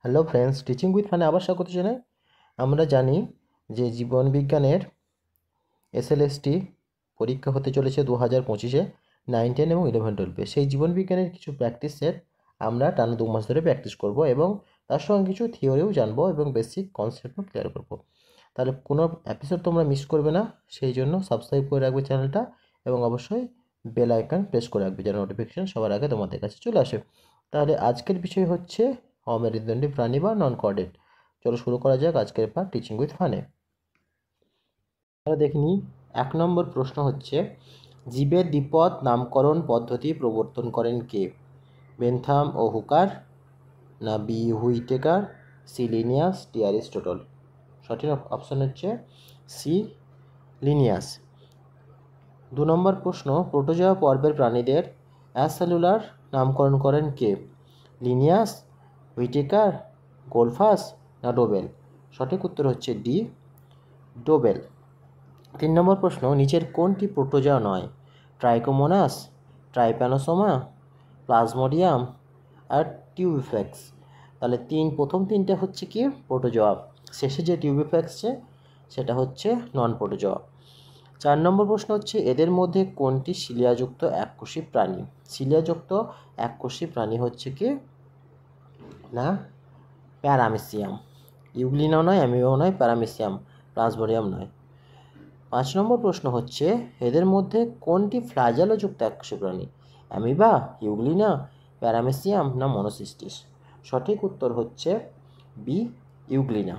Hello friends, teaching with ফানে আবার স্বাগত জানাই। আমরা জানি যে জীবনবিজ্ঞানের এসএলএসটি পরীক্ষা হতে চলেছে 2025-এ 9, 10 এবং 11, 12-এ। সেই জীবনবিজ্ঞানের কিছু প্র্যাকটিস সেট আমরা টানা 2 মাস ধরে প্র্যাকটিস করব এবং তার সঙ্গে কিছু থিওরিও জানবো এবং বেসিক কনসেপ্টও ক্লিয়ার করব। তাহলে কোনো এপিসোড তোমরা মিস করবে না, সেই জন্য সাবস্ক্রাইব করে রাখবে চ্যানেলটা এবং অবশ্যই বেল আইকন প্রেস করে রাখবে যেন নোটিফিকেশন সবার আগে তোমাদের কাছে চলে আসে। তাহলে আজকের বিষয় হচ্ছে অমেরুদণ্ডী প্রাণী বা নন কর্ডেট। চলো শুরু করা যাক আজকের পার্ট টিচিং উইথ ফানে। আমরা দেখে নিই। 1 নম্বর প্রশ্ন হচ্ছে, জীবের দ্বিপদ নামকরণ পদ্ধতি প্রবর্তন করেন কে? বেনথাম ও হুকার, না B Whittaker, C Linnaeus, D Aristotle? সঠিক অপশন হচ্ছে সি লিনিয়াস। 2 নম্বর প্রশ্ন, প্রোটোজোয়া পর্বের প্রাণীদের অ্যাসেলুলার নামকরণ করেন কে? লিনিয়াস, হুইটেকার, গোলফাস, না ডোবেল? সঠিক উত্তর হচ্ছে ডি ডোবেল। 3 নম্বর প্রশ্ন, নিচের কোনটি প্রোটোজোয়া নয়? ট্রাইকোমোনাস, ট্রাইপ্যানোসোমা, প্লাজমোডিয়াম আর টিউবিফ্যাক্স? তাহলে প্রথম তিনটে হচ্ছে কি প্রোটোজোয়া, শেষে যে টিউবিফ্যাক্সছে সেটা হচ্ছে নন প্রোটোজোয়া। 4 নম্বর প্রশ্ন হচ্ছে, এদের মধ্যে কোনটি সিলিয়াযুক্ত এককোষী প্রাণী? সিলিয়াযুক্ত এককোষী প্রাণী হচ্ছে কি না প্যারামেসিয়াম। ইউগ্লিনাও নয়, অ্যামিবাও নয়, প্যারামেসিয়াম, প্লাজমোডিয়াম নয়। 5 নম্বর প্রশ্ন হচ্ছে, এদের মধ্যে কোনটি ফ্ল্যাজেলোযুক্ত এককোষী প্রাণী? অ্যামিবা, ইউগ্লিনা, প্যারামেসিয়াম না মনোসিস্টিস? সঠিক উত্তর হচ্ছে বি ইউগ্লিনা।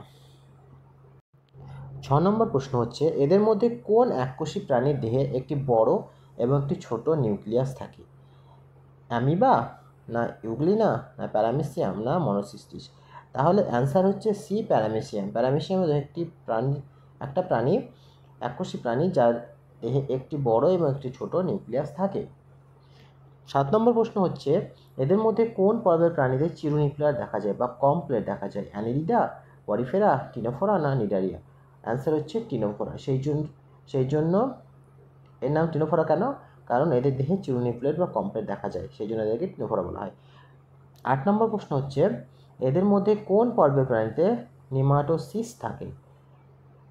6 নম্বর প্রশ্ন হচ্ছে, এদের মধ্যে কোন এককোষী প্রাণীর দেহে একটি বড় এবং একটি ছোট নিউক্লিয়াস থাকে? অ্যামিবা, না ইউগ্লিনা, না প্যারামেসিয়াম না মনোসিস্টিস? তাহলে অ্যান্সার হচ্ছে সি প্যারামেসিয়াম। প্যারামেসিয়াম একটা প্রাণী, এককোষী প্রাণী যার দেহে একটি বড় এবং একটি ছোট নিউক্লিয়াস থাকে। 7 নম্বর প্রশ্ন হচ্ছে, এদের মধ্যে কোন পর্বের প্রাণীদের চিরুনিউক্লিয়ার দেখা যায় বা কমপ্লেট দেখা যায়? অ্যানিলিডা, পরিফেরা, টিনোফোরা না নিডারিয়া? অ্যান্সার হচ্ছে টিনোফোরা। সেই জন্য এর নাম টিনোফোরা কেন? কারণ এদের দেহে চিরুনিউক্লিয়েট বা কমপ্লেট দেখা যায়, সেই জন্য এদেরকে টিনোফোরা বলা হয়। 8 নম্বর প্রশ্ন হচ্ছে, এদের মধ্যে কোন পর্বের প্রাণীতে নিমাটোসিস থাকে?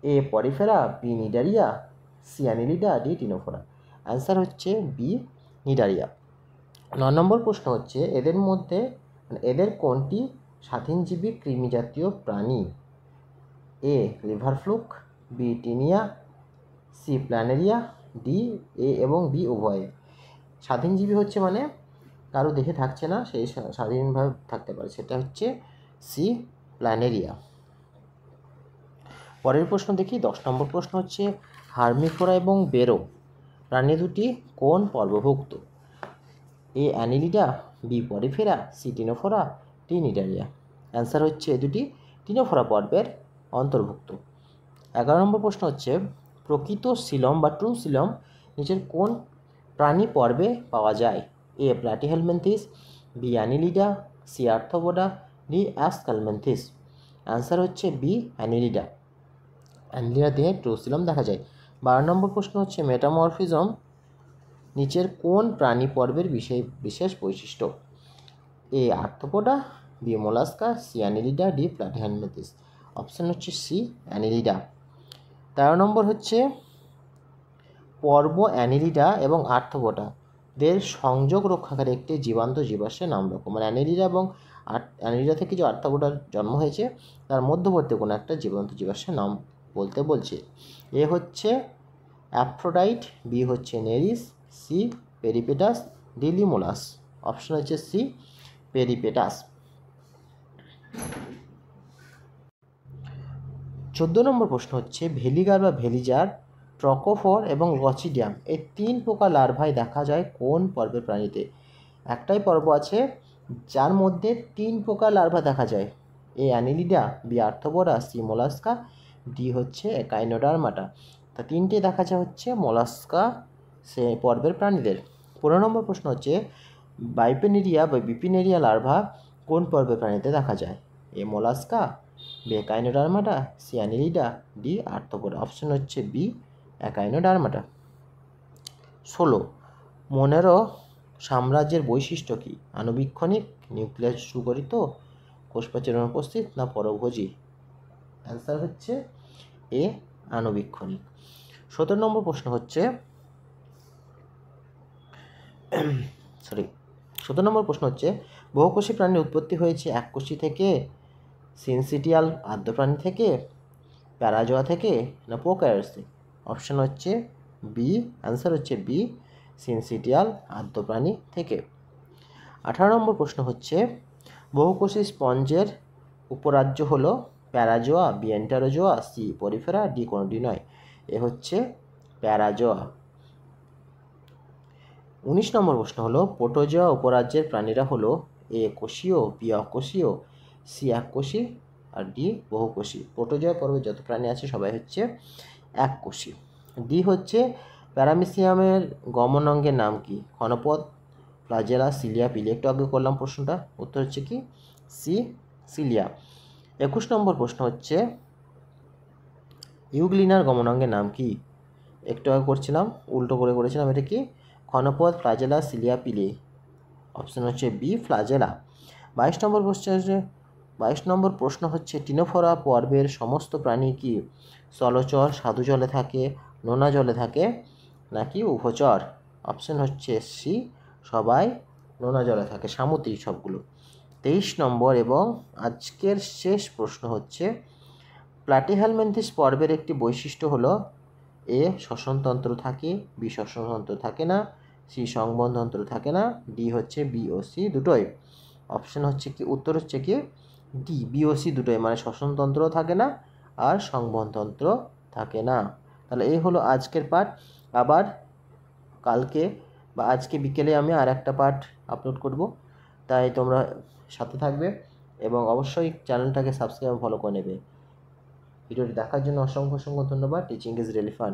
A Porifera, B Cnidaria, C Annelida, D Ctenophora? Answer হচ্ছে বি নিডারিয়া। 9 নম্বর প্রশ্ন হচ্ছে, এদের কোনটি স্বাধীনজীবী কৃমিজাতীয় প্রাণী? A liver fluke, B Taenia, C Planaria, D A এবং বি উভয়ে? স্বাধীনজীবী হচ্ছে মানে কারো দেখে থাকছে না, সেই স্বাধীনভাবে থাকতে পারে, সেটা হচ্ছে সি প্ল্যানেরিয়া। পরের প্রশ্ন দেখি। 10 নম্বর প্রশ্ন হচ্ছে, হার্মিফোরা এবং বেরো প্রাণী দুটি কোন পর্বভুক্ত? A Annelida, B Porifera, C Ctenophora, D Cnidaria? Answer হচ্ছে দুটি টিনোফোরা পর্বের অন্তর্ভুক্ত। 11 নম্বর প্রশ্ন হচ্ছে, প্রকৃত সিলম বা ট্রু সিলম নিচের কোন প্রাণী পর্বে পাওয়া যায়? A Platyhelminthes, B Annelida, C Arthropoda, D Aschelminthes? Answer হচ্ছে বি অ্যানিলিডা। অ্যানিলিডা দেহে ট্রু সিলম দেখা যায়। 12 নম্বর প্রশ্ন হচ্ছে, মেটামরফিজম নিচের কোন প্রাণী পর্বের বিশেষ বৈশিষ্ট্য? A Arthropoda, B Mollusca, C Annelida, D Platyhelminthes? Option হচ্ছে সি অ্যানিলিডা। 13 নম্বর হচ্ছে, পর্ব অ্যানিলিডা এবং আর্থ্রোপোডা দের সংযোগ রক্ষাকারী একটি জীবান্ত জীবাশ্মের নাম লেখো। মানে অ্যানিলিডা থেকে যে আর্থ্রোপোডার জন্ম হয়েছে তার মধ্যবর্তী কোনো একটা জীবান্ত জীবাশ্মের নাম বলতে বলছে। এ হচ্ছে অ্যাফ্রোডাইট, বি হচ্ছে নেরিস, সি পেরিপেটাস, ডি লিমোলাস? অপশন হচ্ছে সি পেরিপেটাস। 14 নম্বর প্রশ্ন হচ্ছে, ভেলিগার বা ভেলিজার, ট্রকোফোর এবং লচিডিয়াম এই 3 প্রকার লার্ভাই দেখা যায় কোন পর্বের প্রাণীতে? একটাই পর্ব আছে যার মধ্যে 3 প্রকার লার্ভা দেখা যায়। A Annelida, B Arthropoda, C Mollusca, D হচ্ছে একাইনোডার্মাটা? তা 3টে দেখা যায় হচ্ছে মোলাস্কা সে পর্বের প্রাণীদের। 15 নম্বর প্রশ্ন হচ্ছে, বাইপেনেরিয়া বা বিপিনেরিয়া লার্ভা কোন পর্বের প্রাণীতে দেখা যায়? A Mollusca, B Echinodermata, C Annelida, D Arthropoda? Option হচ্ছে বি একাইনোডার্মাটা। 16, মোনেরো সাম্রাজ্যের বৈশিষ্ট্য কী? আণুবীক্ষণিক, নিউক্লিয়াস সুগঠিত, কোষপ্রাচীর অনুপস্থিত না পরভোজী? অ্যান্সার হচ্ছে এ, আণুবীক্ষণিক। 17 নম্বর প্রশ্ন হচ্ছে 17 নম্বর প্রশ্ন হচ্ছে বহুকোষী প্রাণীর উৎপত্তি হয়েছে এককোষী থেকে, সিনসিটিয়াল আদ্য প্রাণী থেকে, প্যারাজোয়া থেকে না প্রোক্যারিওটস থেকে? অপশন হচ্ছে বি, অ্যান্সার হচ্ছে বি, সিনসিটিয়াল আদ্য প্রাণী থেকে। 18 নম্বর প্রশ্ন হচ্ছে বহুকোষী স্পঞ্জের উপরাজ্য হলো প্যারাজোয়া, বি এন্টারোজোয়া, সি পরিফেরা, ডি কোনোটি নয়। এ হচ্ছে প্যারাজোয়া। 19 নম্বর প্রশ্ন হলো প্রোটোজোয়া উপরাজ্যের প্রাণীরা হলো এ কোষীয়, বি অকোষীয়, সি এককোষী আর ডি বহুকোষী। প্রোটোজোয়া পর্বে যত প্রাণী আছে সবাই হচ্ছে এককোষী। ডি হচ্ছে প্যারামিসিয়ামের গমন অঙ্গের নাম কি? ক্ষণপদ, ফ্লাজেলা, সিলিয়া, পিলি। একটু আগে করলাম প্রশ্নটা, উত্তর হচ্ছে কি সি, সিলিয়া। 21 নম্বর প্রশ্ন হচ্ছে ইউগ্লিনার গমনাঙ্গের নাম কি? একটু আগে করছিলাম, উল্টো করে করেছিলাম। এটা কি? ক্ষণপদ, ফ্লাজেলা, সিলিয়া, পিলি। অপশন হচ্ছে বি, ফ্লাজেলা। 22 নম্বর প্রশ্ন হচ্ছে 22 নম্বর প্রশ্ন হচ্ছে টিনোফোরা পর্বের সমস্ত প্রাণী কি জলচর, সাধু জলে থাকে, নোনা জলে থাকে নাকি উভচর? অপশন হচ্ছে সি, সবাই নোনা জলে থাকে, সামুদ্রিক সবগুলো। 23 নম্বর এবং আজকের শেষ প্রশ্ন হচ্ছে প্লাটিহেলমিনথেস পর্বের একটি বৈশিষ্ট্য হলো এ শ্বসনতন্ত্র থাকে, বি শ্বসনতন্ত্র থাকে না, সি সংবহনতন্ত্র থাকে না, ডি হচ্ছে বি ও সি দুটোই। অপশন হচ্ছে কি, উত্তর হচ্ছে কি ডি, বি ও সি দুটোই, মানে শ্বসনতন্ত্রও থাকে না আর সংবহনতন্ত্র থাকে না। তাহলে এই হলো আজকের পাঠ। আবার কালকে বা আজকে বিকেলে আমি আর একটা পাঠ আপলোড করব, তাই তোমরা সাথে থাকবে এবং অবশ্যই চ্যানেলটাকে সাবস্ক্রাইব ফলো করে নেবে। ভিডিওটি দেখার জন্য অসংখ্য অসংখ্য ধন্যবাদ। Teaching is really fun.